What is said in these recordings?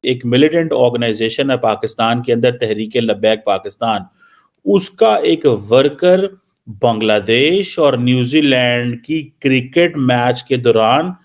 एक militant organisation है पाकिस्तान के अंदर, तहरीक लब्बैक पाकिस्तान, उसका एक वर्कर बांग्लादेश और न्यूजीलैंड की क्रिकेट मैच के दौरान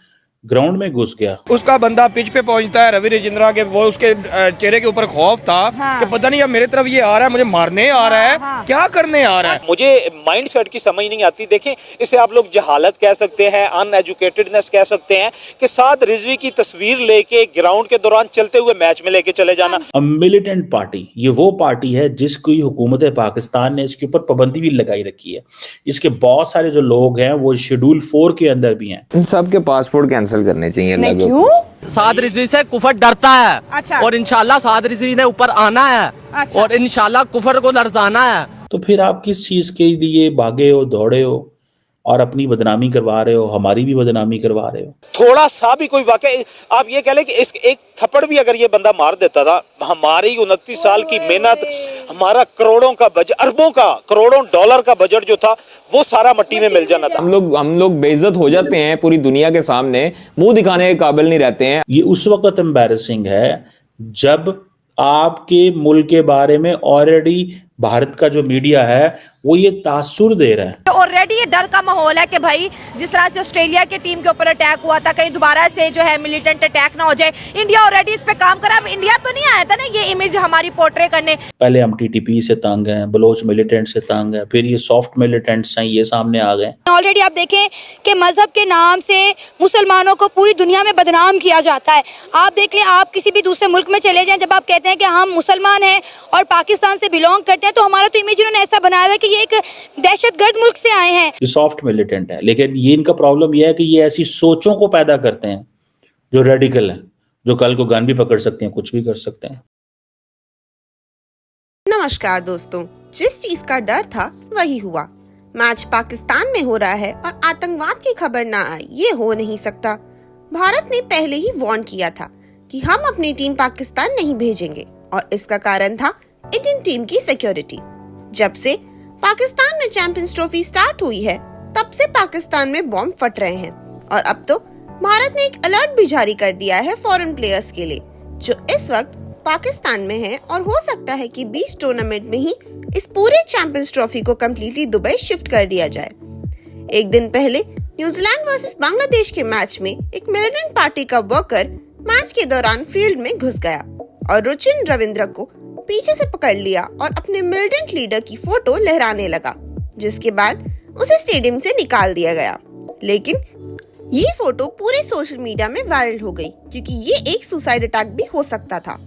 ग्राउंड में घुस गया। उसका बंदा पिच पे पहुंचता है, रवि रजिंद्रा के, वो उसके चेहरे के ऊपर खौफ था कि पता नहीं अब मेरे तरफ ये आ रहा है, मुझे मारने आ रहा है, क्या करने आ रहा है। मुझे माइंड सेट की समझ नहीं आती। देखें, इसे आप लोग जहालत कह सकते हैं, अनएजुकेटेडनेस कह सकते हैं कि साद रिजवी की तस्वीर लेके ग्राउंड के दौरान चलते हुए मैच में लेके चले जाना। मिलिटेंट पार्टी, ये वो पार्टी है जिसकी हुकूमत पाकिस्तान ने इसके ऊपर पाबंदी भी लगाई रखी है। इसके बहुत सारे जो लोग हैं वो शेड्यूल 4 के अंदर भी हैं। इन सब के पासपोर्ट कैंसिल करने चाहिए। क्यों? साद रिजवी से कुफर डरता है। अच्छा। और इंशाल्लाह साद रिजवी ने ऊपर आना है। अच्छा। और इंशाल्लाह कुफर को लरजाना है। तो फिर आप किस चीज के लिए भागे हो, दौड़े हो और अपनी बदनामी करवा रहे हो, हमारी भी बदनामी करवा रहे हो। थोड़ा सा भी कोई वाकई आप ये कह लें कि इस एक थप्पड़ भी अगर ये बंदा मार देता था, हमारी 29 साल की मेहनत, हमारा करोड़ों का बजट, अरबों का, करोड़ों डॉलर का बजट जो था वो सारा मट्टी में मिल जाना था। हम लोग बेइज्जत हो जाते हैं पूरी दुनिया के सामने, मुंह दिखाने के काबिल नहीं रहते हैं। ये उस वक्त एम्बैरेसिंग है जब आपके मुल्क के बारे में ऑलरेडी भारत का जो मीडिया है वो ये तासुर दे रहा है। ऑलरेडी ये डर का माहौल है कि भाई जिस तरह से ऑस्ट्रेलिया के टीम के ऊपर अटैक हुआ था, कहीं दोबारा से जो है मिलिटेंट अटैक ना हो जाए। इंडिया ऑलरेडी इस पे काम कर रहा है। इंडिया तो नहीं आया था ना ये इमेज हमारी पोर्ट्रे करने। पहले हम टीटीपी से तंग हैं, बलोच मिलिटेंट से तंग है, फिर ये सॉफ्ट मिलिटेंट्स हैं, ये सामने आ गए। ऑलरेडी आप देखें कि मजहब के नाम से मुसलमानों को पूरी दुनिया में बदनाम किया जाता है। आप देख लें, आप किसी भी दूसरे मुल्क में चले जाएं, जब आप कहते हैं कि हम मुसलमान हैं और पाकिस्तान से बिलोंग करते हैं, तो हमारा तो इमेज इन्होंने ऐसा बनाया हुआ है कि ये एक दहशतगर्द मुल्क से आए हैं। ये सॉफ्ट मिलिटेंट है, लेकिन ये इनका प्रॉब्लम ये है कि ये ऐसी सोचों को पैदा करते हैं जो रेडिकल हैं, जो कल को गन भी पकड़ सकते हैं, कुछ भी कर सकते हैं। नमस्कार दोस्तों, जिस चीज का डर था वही हुआ। मैच पाकिस्तान में हो रहा है और आतंकवाद की खबर ना आए, ये हो नहीं सकता। भारत ने पहले ही वार्न किया था कि हम अपनी टीम पाकिस्तान नहीं भेजेंगे और इसका कारण था इंडियन टीम की सिक्योरिटी। जब से पाकिस्तान में चैंपियंस ट्रॉफी स्टार्ट हुई है तब से पाकिस्तान में बॉम्ब फट रहे हैं और अब तो भारत ने एक अलर्ट भी जारी कर दिया है फॉरेन प्लेयर्स के लिए जो इस वक्त पाकिस्तान में हैं, और हो सकता है कि बीच टूर्नामेंट में ही इस पूरे चैंपियंस ट्रॉफी को कम्प्लीटली दुबई शिफ्ट कर दिया जाए। एक दिन पहले न्यूजीलैंड वर्सेस बांग्लादेश के मैच में एक मिलिटेंट पार्टी का वर्कर मैच के दौरान फील्ड में घुस गया और रुचिन रविंद्र को पीछे से पकड़ लिया और अपने मिलिटेंट लीडर की फोटो लहराने लगा, जिसके बाद उसे स्टेडियम से निकाल दिया गया। लेकिन ये फोटो पूरे सोशल मीडिया में वायरल हो गई क्योंकि ये एक सुसाइड अटैक भी हो सकता था।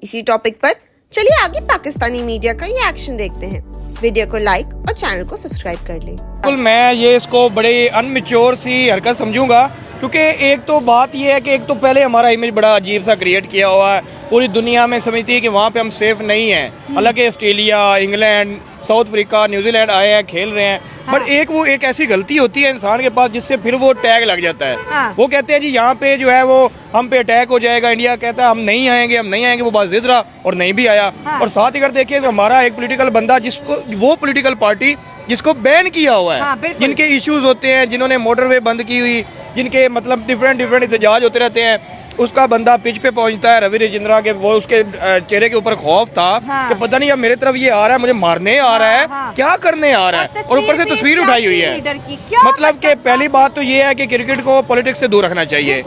इसी टॉपिक पर चलिए आगे पाकिस्तानी मीडिया का ये एक्शन देखते हैं। वीडियो को लाइक और चैनल को सब्सक्राइब कर लें। बिल्कुल, मैं ये इसको बड़े अनमेच्योर सी हरकत समझूंगा क्योंकि एक तो बात ये है कि एक तो पहले हमारा इमेज बड़ा अजीब सा क्रिएट किया हुआ है, पूरी दुनिया में समझती है कि वहाँ पे हम सेफ नहीं हैं। हालांकि Australia, England, south Africa, New Zealand आए हैं, खेल रहे हैं। हाँ। बट एक ऐसी गलती होती है इंसान के पास जिससे फिर वो टैग लग जाता है। हाँ। वो कहते हैं जी यहाँ पे जो है वो हम पे अटैक हो जाएगा, इंडिया कहता है हम नहीं आएंगे, वो बात जिद रहा और नहीं भी आया। हाँ। और साथ ही अगर देखिए तो हमारा एक पॉलिटिकल बंदा जिसको वो पॉलिटिकल पार्टी जिसको बैन किया हुआ है। हाँ, जिनके इश्यूज होते हैं, जिन्होंने मोटरवे बंद की हुई, जिनके मतलब डिफरेंट एहतजाज होते रहते हैं, उसका बंदा पिच पे पहुंचता है, रवि रजिंद्रा के, वो उसके चेहरे के ऊपर खौफ था। हाँ। कि पता नहीं अब मेरे तरफ ये आ रहा है, मुझे मारने आ रहा है। हाँ। क्या करने आ रहा है, और ऊपर से तस्वीर उठाई हुई है। मतलब कि पहली बात तो ये है कि क्रिकेट को पॉलिटिक्स से दूर रखना चाहिए।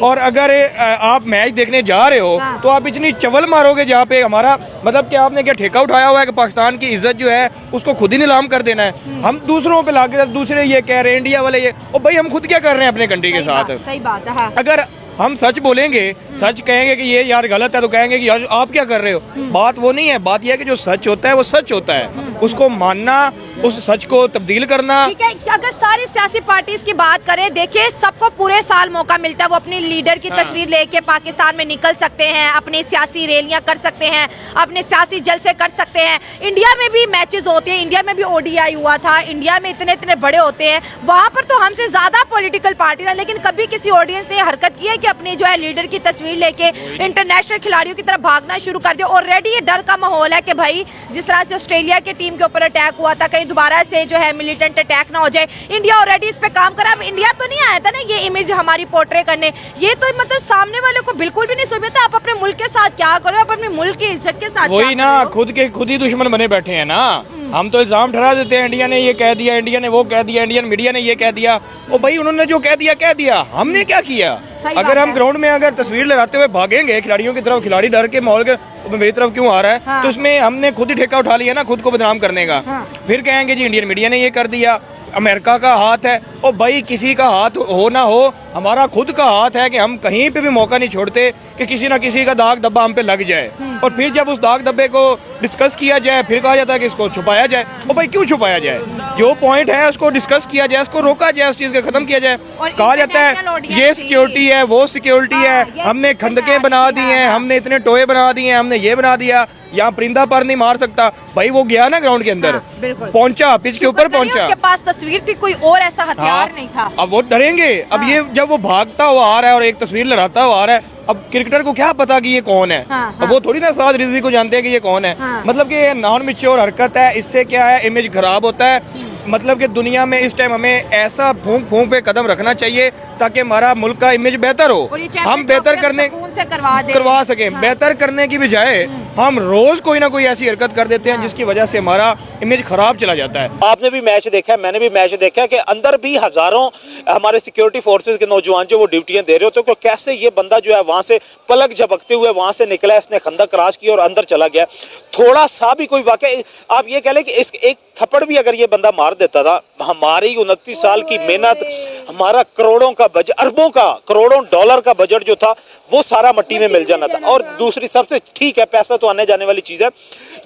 और अगर आप मैच देखने जा रहे हो हाँ। तो आप इतनी चवल मारोगे जहाँ पे हमारा मतलब कि आपने क्या ठेका उठाया हुआ है कि पाकिस्तान की इज्जत जो है उसको खुद ही नीलाम कर देना है। हम दूसरों पे लाके दूसरे ये कह रहे हैं इंडिया वाले ये, और भाई हम खुद क्या कर रहे हैं अपने कंट्री के साथ। सही बात है। अगर हम सच बोलेंगे, सच कहेंगे कि ये यार गलत है, तो कहेंगे कि यार आप क्या कर रहे हो। बात वो नहीं है, बात यह है कि जो सच होता है वो सच होता है, उसको मानना, उस सच को तब्दील करना। ठीक है, अगर सारी सियासी पार्टीज की बात करें, देखिए सबको पूरे साल मौका मिलता है, वो अपनी लीडर की तस्वीर लेके पाकिस्तान में निकल सकते हैं, अपनी सियासी रैलियां कर सकते हैं, अपने सियासी जलसे कर सकते हैं। इंडिया में भी मैचेस होते हैं, इंडिया में भी ओडीआई हुआ था, इंडिया में इतने बड़े होते हैं, वहाँ पर तो हमसे ज्यादा पॉलिटिकल पार्टी है, लेकिन कभी किसी ऑडियंस ने हरकत की है कि अपनी जो है लीडर की तस्वीर लेके इंटरनेशनल खिलाड़ियों की तरफ भागना शुरू कर दिया। ऑलरेडी ये डर का माहौल है कि भाई जिस तरह से ऑस्ट्रेलिया की टीम के ऊपर अटैक हुआ था, कहीं दोबारा से जो है मिलिटेंट अटैक ना हो जाए। इंडिया ऑलरेडी इस पे काम करा। अब इंडिया तो नहीं आया था ना ये इमेज हमारी पोर्ट्रे करने, ये तो मतलब सामने वाले को बिल्कुल भी नहीं समझता। आप अपने मुल्क के साथ क्या करो, आप अपने मुल्क की इज्जत के साथ वही ना, खुद ही दुश्मन बने बैठे हैं ना। हम तो इल्जाम ठहरा देते हैं, इंडिया ने ये कह दिया, इंडिया ने वो कह दिया, इंडियन मीडिया ने ये कह दिया। ओ भाई उन्होंने जो कह दिया, हमने क्या किया? अगर हम ग्राउंड में अगर तस्वीर लगाते हुए भागेंगे खिलाड़ियों की तरफ, खिलाड़ी डर के माहौल के मेरी तरफ क्यों आ रहा है, हाँ। तो इसमें हमने खुद ही ठेका उठा लिया ना खुद को बदनाम करने का। फिर कहेंगे जी इंडियन मीडिया ने ये कर दिया, अमेरिका का हाथ है। ओ भाई किसी का हाथ हो ना हो, हमारा खुद का हाथ है कि हम कहीं पे भी मौका नहीं छोड़ते कि किसी ना किसी का दाग धब्बा हम पे लग जाए। और फिर जब उस दाग धब्बे को डिस्कस किया जाए, फिर कहा जाता है कि इसको छुपाया जाए। ओ भाई क्यों छुपाया जाए? जो पॉइंट है उसको डिस्कस किया जाए, उसको रोका जाए, उस चीज को खत्म किया जाए। कहा जाता है ये सिक्योरिटी है, वो सिक्योरिटी है, हमने खंदकें बना दी हैं, हमने इतने टोए बना दिए हैं, हमने ये बना दिया, यहाँ परिंदा पर नहीं मार सकता। भाई वो गया ना ग्राउंड के अंदर, पहुंचा, पिच के ऊपर पहुंचा, उसके पास तस्वीर थी, कोई और ऐसा हथियार नहीं था। अब वो डरेंगे। अब ये जब वो भागता हुआ आ रहा है और एक तस्वीर लहराता हुआ आ रहा है, अब क्रिकेटर को क्या पता कि ये कौन है? अब वो थोड़ी ना साद रिजवी को जानते हैं कि ये कौन है। मतलब कि ये नॉन मैच्योर हरकत है, इससे क्या है इमेज खराब होता है। मतलब कि दुनिया में इस टाइम हमें ऐसा फूंक पे कदम रखना चाहिए ताकि हमारा मुल्क का इमेज बेहतर हो, हम बेहतर करने से करवा सकें। बेहतर करने की बजाय हम रोज कोई ना कोई ऐसी हरकत कर देते हैं जिसकी वजह से हमारा इमेज खराब चला जाता है। आपने भी मैच देखा है, मैंने भी मैच देखा है कि अंदर भी हजारों हमारे सिक्योरिटी फोर्सेस के नौजवान जो वो ड्यूटियां दे रहे होते हैं, तो कैसे ये बंदा जो है वहां से पलक झपकते हुए वहां से निकला, इसने खंदक क्रॉस की और अंदर चला गया। थोड़ा सा भी कोई वाकई आप ये कह लें कि इस एक थप्पड़ भी अगर ये बंदा मार देता था, हमारी 29 साल की मेहनत, हमारा करोड़ों का बजट, अरबों का, करोड़ों डॉलर का बजट जो था वो सारा मट्टी में मिल जाना था। और दूसरी सबसे ठीक है, पैसा तो आने जाने वाली चीज है,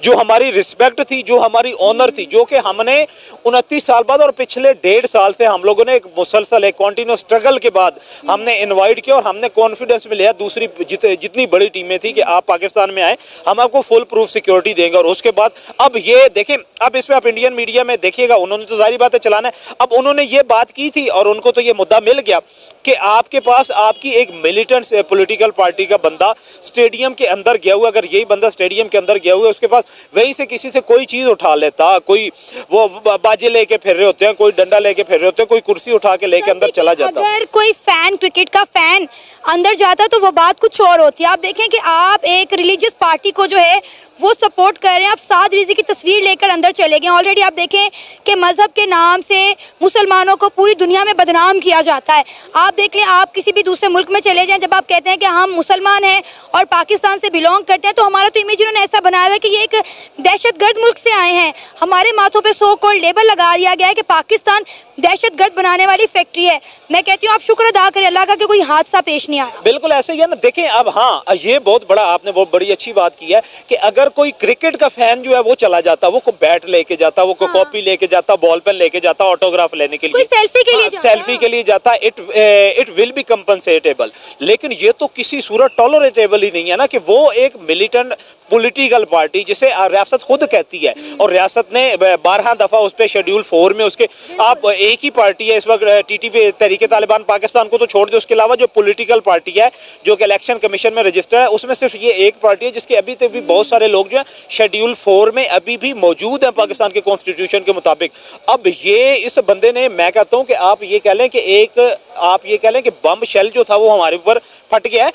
जो हमारी रिस्पेक्ट थी, जो हमारी ऑनर थी, जो कि हमने 29 साल बाद और पिछले 1.5 साल से हम लोगों ने एक मुसलसल एक कॉन्टिन्यूस स्ट्रगल के बाद हमने इनवाइट किया और हमने कॉन्फिडेंस में लिया दूसरी जितनी बड़ी टीमें थी कि आप पाकिस्तान में आए, हम आपको फुल प्रूफ सिक्योरिटी देंगे। और उसके बाद अब ये देखें, अब इसमें आप इंडियन मीडिया में देखिएगा, उन्होंने तो जाहिर बात है चलाना है। अब उन्होंने ये बात की थी और उनको तो ये मुद्दा मिल गया कि आपके पास आपकी एक मिलिटेंट पॉलिटिकल पार्टी का बंदा स्टेडियम के अंदर गया हुआ, अगर यही बंदा स्टेडियम के अंदर गया हुआ है, उसके पास वहीं से किसी से कोई चीज उठा लेता, कोई वो बाजे लेके फिर रहे होते हैं, कोई डंडा लेके फिर रहे होते हैं, कोई कुर्सी उठा के लेके अंदर चला जाता। अगर कोई फैन, क्रिकेट का फैन अंदर जाता तो वो बात कुछ और होती है। आप देखें कि आप एक रिलीजियस पार्टी को जो है वो सपोर्ट कर रहे हैं, आप साद रिजी की तस्वीर लेकर अंदर चले गए। ऑलरेडी आप देखें कि मजहब के नाम से मुसलमानों को पूरी दुनिया में बदनाम किया जाता है। आप देख लें, आप किसी भी दूसरे मुल्क में चले जाएं, जब आप कहते हैं कि हम मुसलमान हैं और पाकिस्तान से बिलोंग करते हैं, तो हमारा तो इमेज इन्होंने ऐसा बनाया हुआ है कि ये एक दहशतगर्द मुल्क से आए हैं। हमारे माथों पे सो कॉल्ड लेबल लगा दिया गया है कि पाकिस्तान दहशतगर्द बनाने वाली फैक्ट्री है। मैं कहती हूँ आप शुक्र अदा करें अल्लाह का कि कोई हादसा पेश नहीं आया। बिल्कुल ऐसे ही है ना। देखें अब, हाँ ये बहुत बड़ा, आपने बहुत बड़ी अच्छी बात की है कि अगर कोई क्रिकेट का फैन जो है वो चला जाता, वो को बैट लेके जाता, वो को कॉपी लेके जाता, बॉल पेन लेके जाता, ऑटोग्राफ लेने के लिए, सेल्फी के लिए जाता, इट विल बी कंपनसेटेबल। लेकिन ये तो किसी सूरत टॉलरेटेबल ही नहीं है ना कि वो एक मिलिटेंट पॉलिटिकल पार्टी जिसे रियासत खुद कहती है, और रियासत ने 12 दफा उस पर शेड्यूल 4 में उसके, आप एक ही पार्टी है इस वक्त टीटीपी तहरीक तालिबान पाकिस्तान को तो छोड़ दो, उसके अलावा जो पॉलिटिकल पार्टी है जो कि इलेक्शन कमीशन में रजिस्टर है, उसमें सिर्फ ये एक पार्टी है जिसके अभी तक भी बहुत सारे लोग जो है शेड्यूल 4 में अभी भी मौजूद हैं पाकिस्तान के कॉन्स्टिट्यूशन के मुताबिक। अब ये इस बंदे ने, मैं कहता हूँ कि आप ये कह लें कि एक, आप ये कह लें कि बम शेल जो था वो हमारे ऊपर फट गया है।